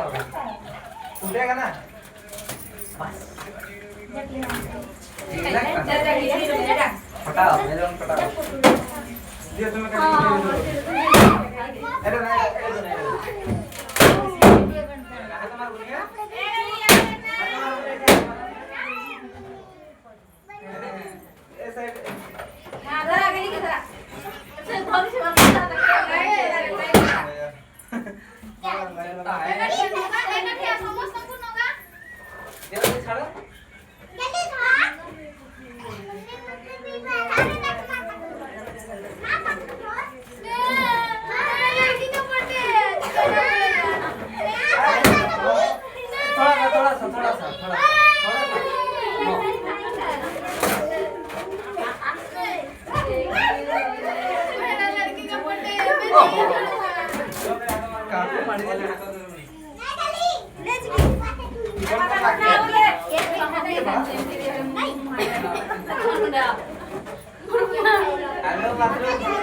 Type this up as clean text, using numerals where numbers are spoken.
होगा उठेगा ना बस फटाओ मेरे को फटाओ दिया तुम्हें कर अरे नहीं तुम्हारा बोलिए ऐसा हां जरा आगे की जरा चल थोड़ी सी बात करता थोड़ा सा काफी मार दिया हेलो